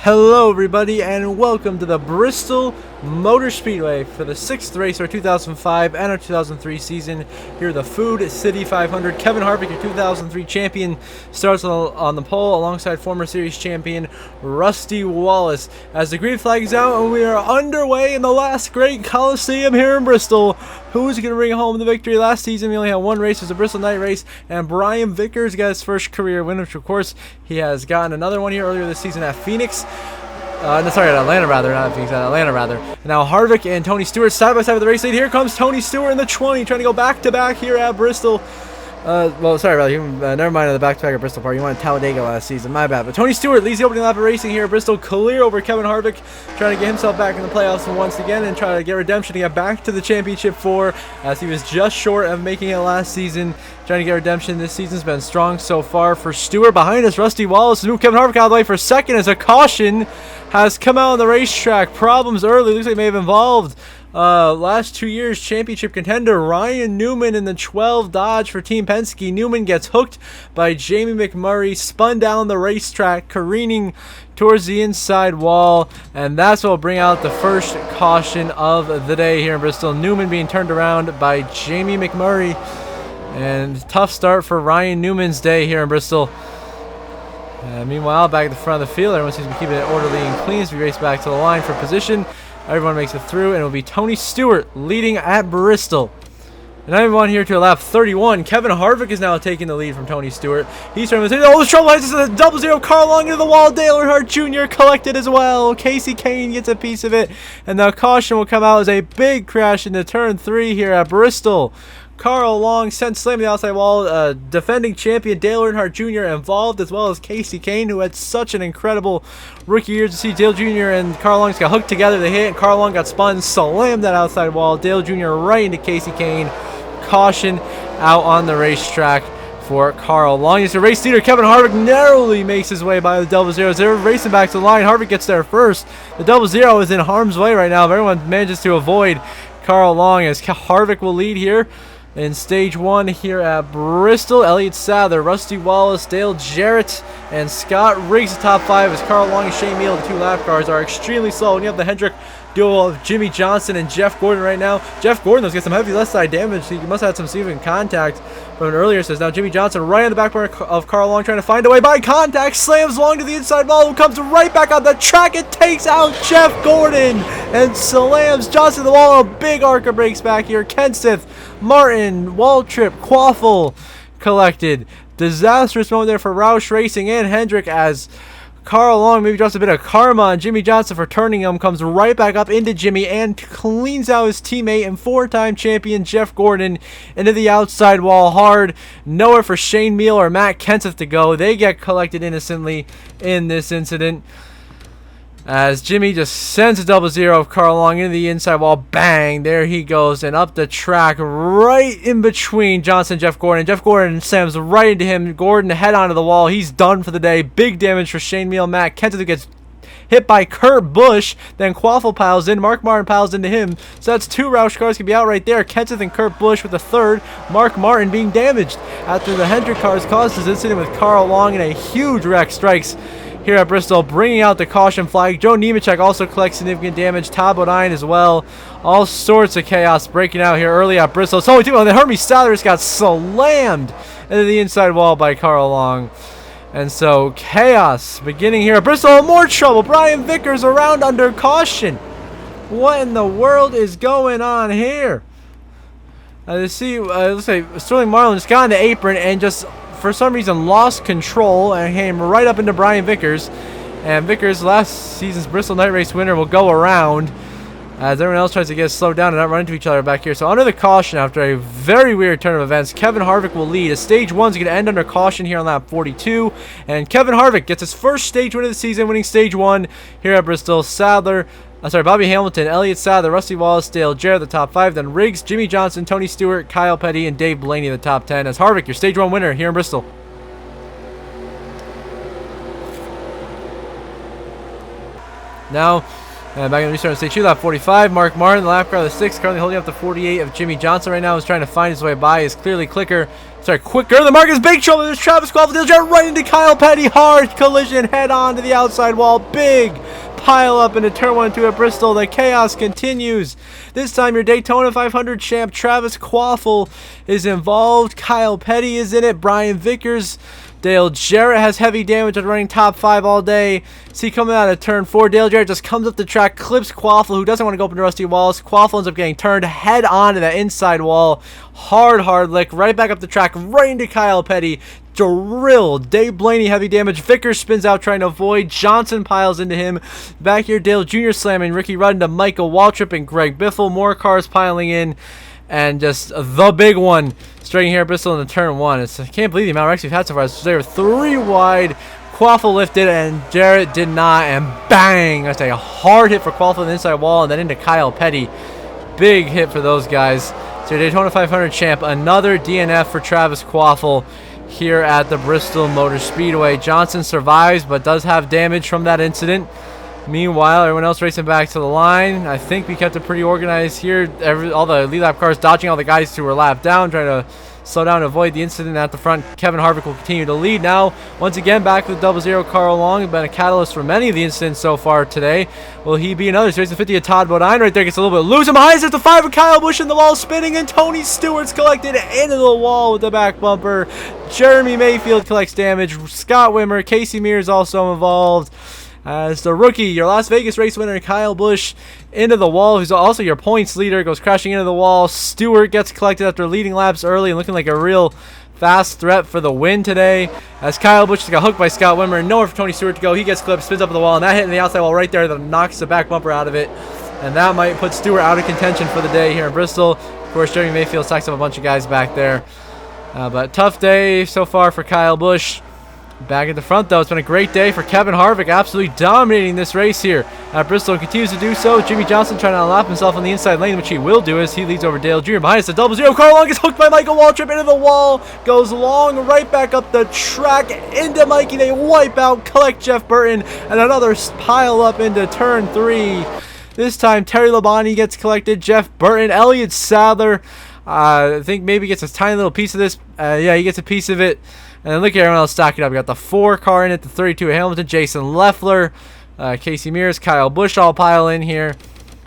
Hello everybody and welcome to the Bristol Motor Speedway for the 6th race of our 2005 and our 2003 season. Here the Food City 500. Kevin Harvick, your 2003 champion, starts on the pole alongside former series champion Rusty Wallace. As the green flag is out and we are underway in the last great Coliseum here in Bristol. Who's going to bring home the victory? Last season we only had one race. It was a Bristol night race, and Brian Vickers got his first career win, which of course he has gotten another one here earlier this season at Phoenix. At Atlanta rather, not Phoenix, at Atlanta rather. Now Harvick and Tony Stewart side by side with the race lead. Here comes Tony Stewart in the 20, trying to go back to back here at Bristol. Never mind the back-to-back at Bristol part. You wanted Talladega last season, my bad. But Tony Stewart leads the opening lap of racing here at Bristol, clear over Kevin Harvick, trying to get himself back in the playoffs once again and try to get redemption to get back to the championship four, as he was just short of making it last season. Trying to get redemption this season's been strong so far for Stewart. Behind us, Rusty Wallace has moved Kevin Harvick out of the way for second as a caution has come out on the racetrack. Problems early, looks like it may have involved last 2 years championship contender Ryan Newman in the 12 Dodge for Team Penske. Newman gets hooked by Jamie McMurray, spun down the racetrack, careening towards the inside wall, and that's what will bring out the first caution of the day here in Bristol. Newman being turned around by Jamie McMurray, and tough start for Ryan Newman's day here in Bristol. Meanwhile, back at the front of the field, everyone seems to be keeping it orderly and clean as we race back to the line for position. Everyone makes it through, and it will be Tony Stewart leading at Bristol. And everyone here to lap 31. Kevin Harvick is now taking the lead from Tony Stewart. He's trying to say, oh, the trouble lights is a double zero. Carl Long into the wall. Dale Earnhardt Jr. collected as well. Casey Kane gets a piece of it. And the caution will come out as a big crash into turn 3 here at Bristol. Carl Long sent slamming the outside wall. Defending champion Dale Earnhardt Jr. involved, as well as Casey Kane, who had such an incredible rookie year. To see Dale Jr. and Carl Long got hooked together. They hit, and Carl Long got spun, slammed that outside wall. Dale Jr. right into Casey Kane. Caution out on the racetrack for Carl Long. He's the race leader. Kevin Harvick narrowly makes his way by the double zeros. They're racing back to the line. Harvick gets there first. The double zero is in harm's way right now, but everyone manages to avoid Carl Long as Harvick will lead here in stage 1 here at Bristol. Elliott Sadler, Rusty Wallace, Dale Jarrett, and Scott Riggs the top 5 as Carl Long and Shane Meal, the 2 lap cars, are extremely slow. And you have the Hendrick duo of Jimmy Johnson and Jeff Gordon right now. Jeff Gordon has got some heavy left side damage. He must have had some significant contact from an earlier. Says now Jimmy Johnson right on the back burner of Carl Long, trying to find a way by contact. Slams Long to the inside wall, who comes right back on the track. It takes out Jeff Gordon and slams Johnson to the wall. A big arc of brakes back here. Kenseth, Martin, Waltrip, Quaffle collected. Disastrous moment there for Roush Racing and Hendrick as Carl Long maybe drops a bit of karma on Jimmy Johnson for turning him, comes right back up into Jimmy and cleans out his teammate and 4-time champion Jeff Gordon into the outside wall hard. Nowhere for Shane Meal or Matt Kenseth to go. They get collected innocently in this incident as Jimmy just sends a double zero of Carl Long into the inside wall. Bang! There he goes, and up the track right in between Johnson and Jeff Gordon. Jeff Gordon slams right into him. Gordon head onto the wall. He's done for the day. Big damage for Shane Meal. Matt Kenseth gets hit by Kurt Busch. Then Quaffle piles in. Mark Martin piles into him. So that's 2 Roush cars can be out right there. Kenseth and Kurt Busch with the 3rd. Mark Martin being damaged after the Hendrick cars caused this incident with Carl Long, and a huge wreck strikes here at Bristol, bringing out the caution flag. Joe Nemechek also collects significant damage. Todd Bodine as well. All sorts of chaos breaking out here early at Bristol. So only 2, and then Hermie Stallers got slammed into the inside wall by Carl Long. And so chaos beginning here at Bristol. More trouble. Brian Vickers around under caution. What in the world is going on here? Let's see. Let's say Sterling Marlin just got on the apron and just, for some reason, lost control and came right up into Brian Vickers. And Vickers, last season's Bristol night race winner, will go around as everyone else tries to get slowed down and not run into each other back here. So under the caution, after a very weird turn of events, Kevin Harvick will lead. As stage 1 is going to end under caution here on lap 42. And Kevin Harvick gets his first stage win of the season, winning stage 1 here at Bristol. Bobby Hamilton, Elliott Sadler, Rusty Wallace, Dale Jarrett, the top 5. Then Riggs, Jimmy Johnson, Tony Stewart, Kyle Petty, and Dave Blaney, the top 10. As Harvick, your stage 1 winner here in Bristol. Now, And back in the restart on stage 2, lap 45. Mark Martin, the lap car of the 6th, currently holding up the 48 of Jimmy Johnson right now. Is trying to find his way by. Is clearly quicker than Marcus. Big trouble. There's Travis Quaffle right into Kyle Petty. Hard collision head on to the outside wall. Big pile up into turn 1 and 2 at Bristol. The chaos continues. This time your Daytona 500 champ Travis Quaffle is involved. Kyle Petty is in it. Brian Vickers. Dale Jarrett has heavy damage after running top 5 all day. See coming out of turn 4, Dale Jarrett just comes up the track, clips Quaffle, who doesn't want to go up into Rusty Walls. Quaffle ends up getting turned head on to that inside wall. Hard lick, right back up the track, right into Kyle Petty. Drilled. Dave Blaney, heavy damage. Vickers spins out trying to avoid. Johnson piles into him. Back here, Dale Jr. slamming Ricky Rudd into Michael Waltrip and Greg Biffle. More cars piling in. And just the big one straight here at Bristol in the turn 1. I can't believe the amount of wrecks we've had so far. So they were 3 wide. Quaffle lifted and Jarrett did not. And bang! That's a hard hit for Quaffle on the inside wall and then into Kyle Petty. Big hit for those guys. So your Daytona 500 champ. Another DNF for Travis Quaffle here at the Bristol Motor Speedway. Johnson survives but does have damage from that incident. Meanwhile, everyone else racing back to the line. I think we kept it pretty organized here. All the lead lap cars dodging all the guys who were lapped down, trying to slow down and avoid the incident at the front. Kevin Harvick will continue to lead now. Once again, back with 00 Carl Long. Been a catalyst for many of the incidents so far today. Will he be another? So here's the 50 of Todd Bodine right there. Gets a little bit loose. And behind us, the 5 of Kyle Busch in the wall spinning. And Tony Stewart's collected into the wall with the back bumper. Jeremy Mayfield collects damage. Scott Wimmer, Casey Mears also involved. As the rookie, your Las Vegas race winner, Kyle Busch, into the wall, who's also your points leader, goes crashing into the wall. Stewart gets collected after leading laps early and looking like a real fast threat for the win today. As Kyle Busch got hooked by Scott Wimmer, and nowhere for Tony Stewart to go. He gets clipped, spins up the wall, and that hit in the outside wall right there that knocks the back bumper out of it. And that might put Stewart out of contention for the day here in Bristol. Of course, Jeremy Mayfield stacks up a bunch of guys back there. But tough day so far for Kyle Busch. Back at the front, though, it's been a great day for Kevin Harvick, absolutely dominating this race here at Bristol. And continues to do so. Jimmy Johnson trying to unlap himself on the inside lane, which he will do as he leads over Dale Jr. Behind us, the 00 Carl Long gets hooked by Michael Waltrip into the wall. Goes long right back up the track into Mikey. They wipe out, collect Jeff Burton, and another pile up into turn 3. This time, Terry Labonte gets collected. Jeff Burton, Elliott Sadler, I think maybe gets a tiny little piece of this. Yeah, he gets a piece of it. And then look at everyone else stacking up. We got the 4 car in it, the 32 of Hamilton, Jason Leffler, Casey Mears, Kyle Busch all pile in here.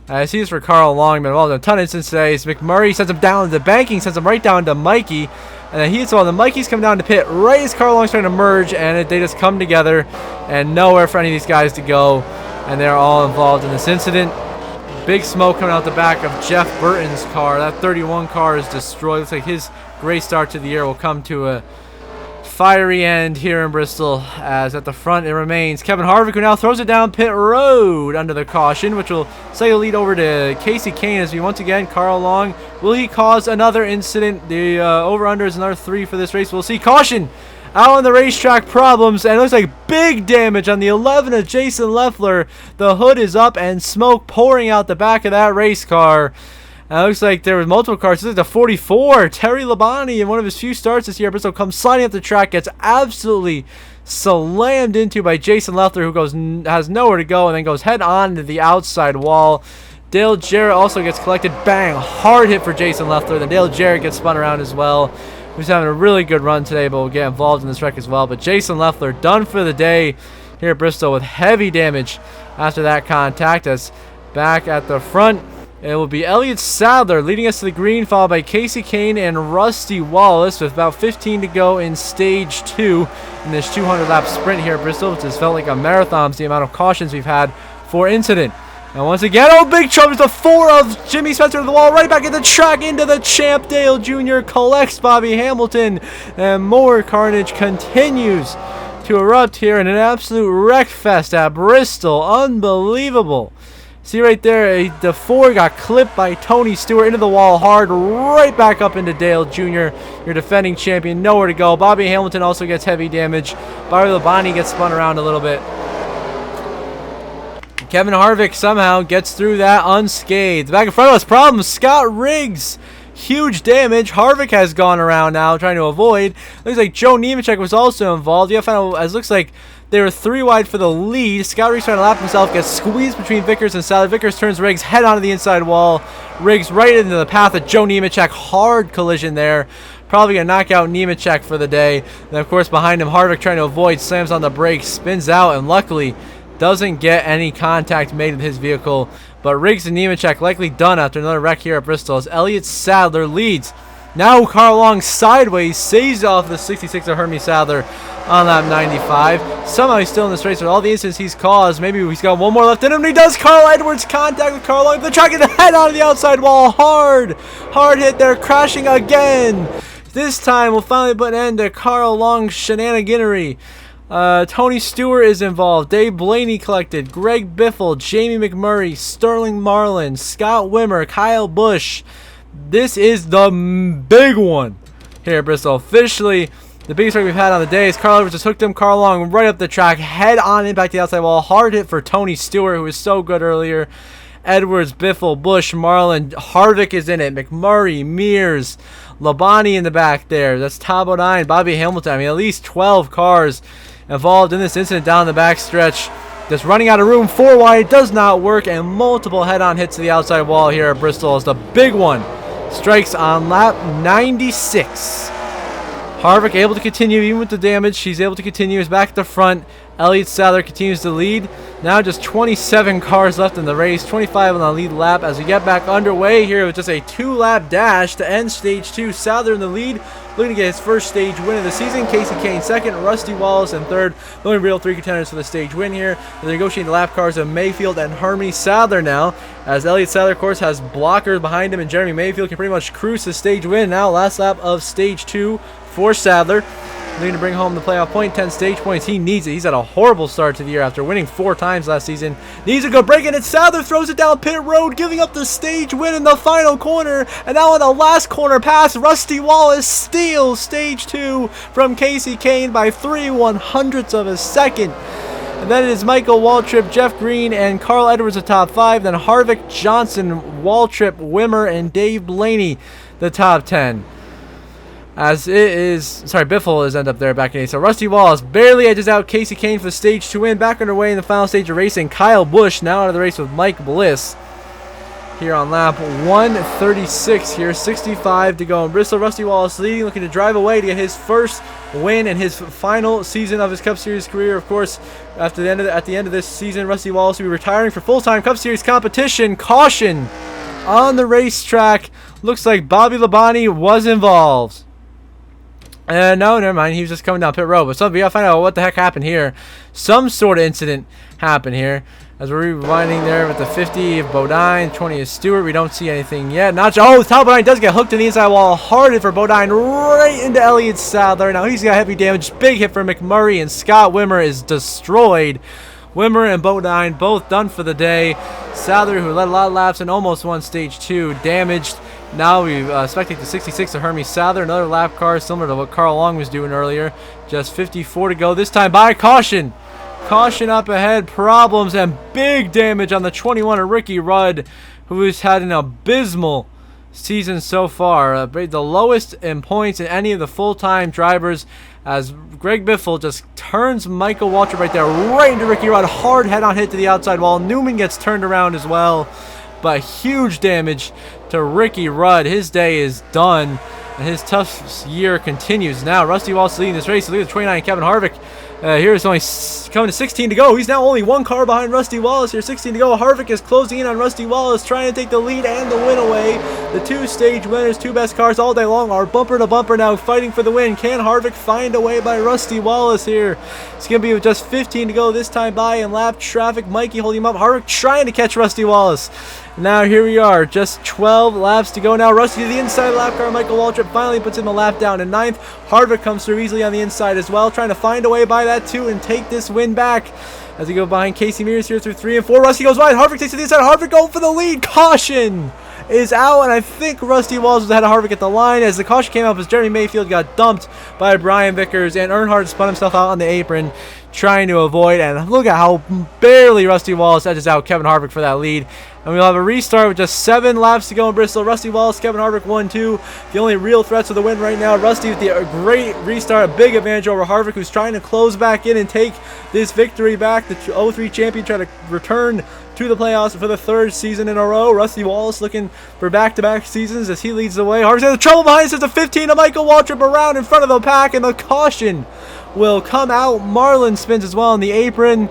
I see this for Carl Long, been involved in a ton of instances today. McMurray sends him down to the banking, sends him right down to Mikey. And then he hits all the Mikey's coming down to pit right as Carl Long's trying to merge, and they just come together and nowhere for any of these guys to go. And they're all involved in this incident. Big smoke coming out the back of Jeff Burton's car. That 31 car is destroyed. Looks like his great start to the year will come to a fiery end here in Bristol, as at the front it remains Kevin Harvick, who now throws it down pit road under the caution, which will say the lead over to Casey Kane. As we once again, Carl Long, will he cause another incident? The over-under is another 3 for this race. We'll see. Caution out on the racetrack, problems, and it looks like big damage on the 11 of Jason Leffler. The hood is up and smoke pouring out the back of that race car. It looks like there were multiple cars. This is the 44. Terry Labonte, in one of his few starts this year at Bristol, comes sliding up the track, gets absolutely slammed into by Jason Leffler, who has nowhere to go, and then goes head on to the outside wall. Dale Jarrett also gets collected. Bang! Hard hit for Jason Leffler. Then Dale Jarrett gets spun around as well. Who's having a really good run today, but will get involved in this wreck as well. But Jason Leffler done for the day here at Bristol with heavy damage after that contact. As back at the front, it will be Elliott Sadler leading us to the green, followed by Casey Kane and Rusty Wallace with about 15 to go in stage 2 in this 200-lap sprint here at Bristol, which has felt like a marathon, the amount of cautions we've had for incident. And once again, oh, big trouble. The 4 of Jimmy Spencer to the wall, right back at the track into the champ. Dale Jr. collects Bobby Hamilton, and more carnage continues to erupt here in an absolute wreck fest at Bristol. Unbelievable. See right there, the 4 got clipped by Tony Stewart into the wall hard, right back up into Dale Jr., your defending champion, nowhere to go. Bobby Hamilton also gets heavy damage. Bobby Labonte gets spun around a little bit. Kevin Harvick somehow gets through that unscathed. Back in front of us, problems. Scott Riggs Huge damage. Harvick has gone around now trying to avoid. Looks like Joe Nemechek was also involved. Yeah, final, as looks like they were 3 wide for the lead. Scott Riggs trying to lap himself, gets squeezed between Vickers and Sadler. Vickers turns Riggs head onto the inside wall. Riggs right into the path of Joe Nemechek. Hard collision there. Probably going to knock out Nemechek for the day. Then, of course, behind him, Harvick trying to avoid, slams on the brakes, spins out, and luckily doesn't get any contact made with his vehicle. But Riggs and Nemechek likely done after another wreck here at Bristol as Elliott Sadler leads. Now Carl Long sideways saves off the 66 of Hermie Sadler on lap 95. Somehow he's still in this race with all the incidents he's caused. Maybe he's got one more left in him, and he does. Carl Edwards contact with Carl Long. The truck in the head onto the outside wall. Hard hit there, crashing again. This time we'll finally put an end to Carl Long's shenaniganery. Tony Stewart is involved. Dave Blaney collected. Greg Biffle, Jamie McMurray, Sterling Marlin, Scott Wimmer, Kyle Busch. This is the big one here at Bristol. Officially, the biggest wreck we've had on the day is Carl Edwards just hooked him, Carl Long right up the track, head on impact the outside wall. Hard hit for Tony Stewart, who was so good earlier. Edwards, Biffle, Busch, Marlin, Harvick is in it. McMurray, Mears, Labonte in the back there. That's top 9. Bobby Hamilton. I mean, at least 12 cars involved in this incident down the back stretch. Just running out of room, 4 wide, does not work, and multiple head-on hits to the outside wall here at Bristol as the big one strikes on lap 96. Harvick able to continue even with the damage. He's able to continue. He's back at the front. Elliott Sadler continues to lead. Now just 27 cars left in the race. 25 on the lead lap as we get back underway here with just a 2-lap dash to end stage 2. Sadler in the lead, looking to get his first stage win of the season. Casey Kane second, Rusty Wallace in third. The only real 3 contenders for the stage win here. They're negotiating the lap cars of Mayfield and Hermie Sadler now, as Elliott Sadler, of course, has blockers behind him, and Jeremy Mayfield can pretty much cruise the stage win. Now last lap of stage 2 for Sadler. Looking to bring home the playoff point, 10 stage points. He needs it. He's had a horrible start to the year after winning 4 times last season. Needs a good break, and Sadler throws it down pit road, giving up the stage win in the final corner. And now on the last corner pass, Rusty Wallace steals stage 2 from Casey Kane by 3/100ths of a second. And then it is Michael Waltrip, Jeff Green, and Carl Edwards the top 5. Then Harvick, Johnson, Waltrip, Wimmer, and Dave Blaney the top 10. As it is, Biffle is end up there back in 8. So Rusty Wallace barely edges out Casey Kane for the stage 2 win. Back underway in the final stage of racing. Kyle Busch now out of the race with Mike Bliss here on lap 136 here. 65 to go in Bristol. Rusty Wallace leading, looking to drive away to get his first win and his final season of his Cup Series career. Of course, at the end of this season, Rusty Wallace will be retiring for full-time Cup Series competition. Caution on the racetrack. Looks like Bobby Labonte was involved. No, never mind. He was just coming down pit road. But we gotta find out what the heck happened here. Some sort of incident happened here. As we're rewinding there with the 50 of Bodine, 20 of Stewart. We don't see anything yet. Tom Bodine does get hooked in the inside wall. Hard hit for Bodine right into Elliott Sadler. Now he's got heavy damage. Big hit for McMurray, and Scott Wimmer is destroyed. Wimmer and Bodine both done for the day. Sadler, who led a lot of laps and almost won stage 2, damaged. Now we spectate the 66 of Hermie Sadler, another lap car similar to what Carl Long was doing earlier. Just 54 to go. This time by caution. Caution up ahead. Problems and big damage on the 21 of Ricky Rudd, who has had an abysmal season so far. The lowest in points in any of the full-time drivers, as Greg Biffle just turns Michael Waltrip right there, right into Ricky Rudd. Hard head-on hit to the outside wall. Newman gets turned around as well. But huge damage to Ricky Rudd. His day is done, and his tough year continues. Now Rusty Wallace leading this race. Look at the 29 Kevin Harvick. Here is only coming to 16 to go. He's now only 1 car behind Rusty Wallace here. 16 to go. Harvick is closing in on Rusty Wallace, trying to take the lead and the win away. The 2 stage winners, 2 best cars all day long, are bumper to bumper now, fighting for the win. Can Harvick find a way by Rusty Wallace here? It's going to be with just 15 to go this time by in lap traffic. Mikey holding him up. Harvick trying to catch Rusty Wallace. Now here we are, just 12 laps to go now. Rusty to the inside lap car. Michael Waltrip finally puts him a lap down in 9th. Harvick comes through easily on the inside as well, trying to find a way by that 2 and take this win back. As he goes behind Casey Mears here through 3 and 4. Rusty goes wide. Harvick takes to the inside. Harvick going for the lead. Caution is out, and I think Rusty Wallace was ahead of Harvick at the line as the caution came up as Jeremy Mayfield got dumped by Brian Vickers, and Earnhardt spun himself out on the apron. trying to avoid. And look at how barely Rusty Wallace edges out Kevin Harvick for that lead. And we'll have a restart with just 7 laps to go in Bristol. Rusty Wallace, Kevin Harvick 1-2. The only real threats for the win right now. Rusty with the great restart, a big advantage over Harvick, who's trying to close back in and take this victory back. The 03 champion trying to return to the playoffs for the 3rd season in a row. Rusty Wallace looking for back-to-back seasons as he leads the way. Harvick's got the trouble behind us. It's a 15 of Michael Waltrip around in front of the pack, and the caution will come out. Marlin spins as well on the apron.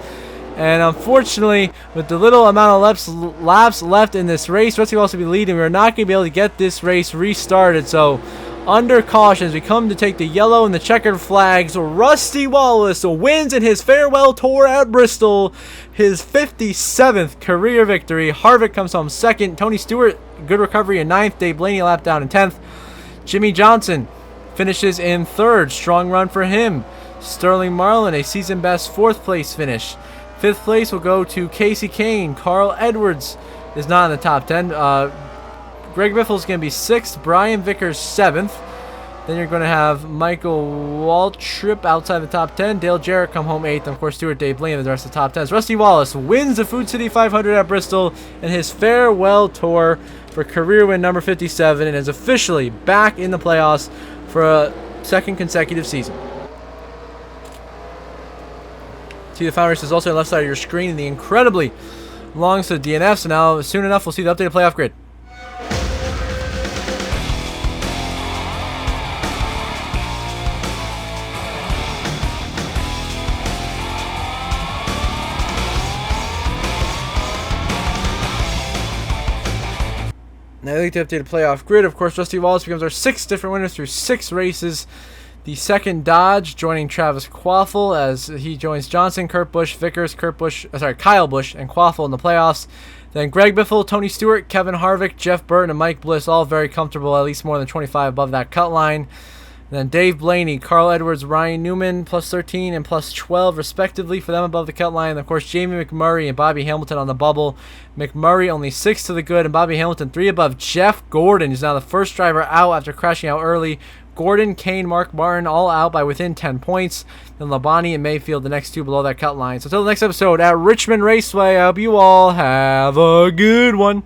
And unfortunately, with the little amount of laps left in this race, Rusty Wallace will be leading. We're not going to be able to get this race restarted. So, under caution, as we come to take the yellow and the checkered flags, Rusty Wallace wins in his farewell tour at Bristol, his 57th career victory. Harvick comes home 2nd. Tony Stewart, good recovery in 9th. Dave Blaney, lap down in 10th. Jimmy Johnson finishes in 3rd. Strong run for him. Sterling Marlin, a season best 4th place finish. 5th place will go to Casey Kane. Carl Edwards is not in the top 10. Greg Biffle's going to be 6th. Brian Vickers 7th. Then you're going to have Michael Waltrip outside the top 10. Dale Jarrett come home 8th. And of course, Stuart Dave Blaney and the rest of the top 10s. Rusty Wallace wins the Food City 500 at Bristol in his farewell tour for career win number 57 and is officially back in the playoffs for a 2nd consecutive season. See the final race is also on the left side of your screen, and the incredibly long to the DNF. So now, soon enough, we'll see the updated playoff grid. Now, I like the updated playoff grid. Of course, Rusty Wallace becomes our 6th different winners through 6 races. The 2nd Dodge joining Travis Quaffle as he joins Johnson, Kurt Busch, Vickers, Kyle Busch, and Quaffle in the playoffs. Then Greg Biffle, Tony Stewart, Kevin Harvick, Jeff Burton, and Mike Bliss, all very comfortable, at least more than 25 above that cut line. And then Dave Blaney, Carl Edwards, Ryan Newman, plus 13 and plus 12 respectively for them above the cut line. And of course, Jamie McMurray and Bobby Hamilton on the bubble. McMurray only 6 to the good, and Bobby Hamilton 3 above. Jeff Gordon is now the first driver out after crashing out early. Gordon, Kane, Mark Martin all out by within 10 points. Then Labonte and Mayfield, the next 2 below that cut line. So until the next episode at Richmond Raceway, I hope you all have a good one.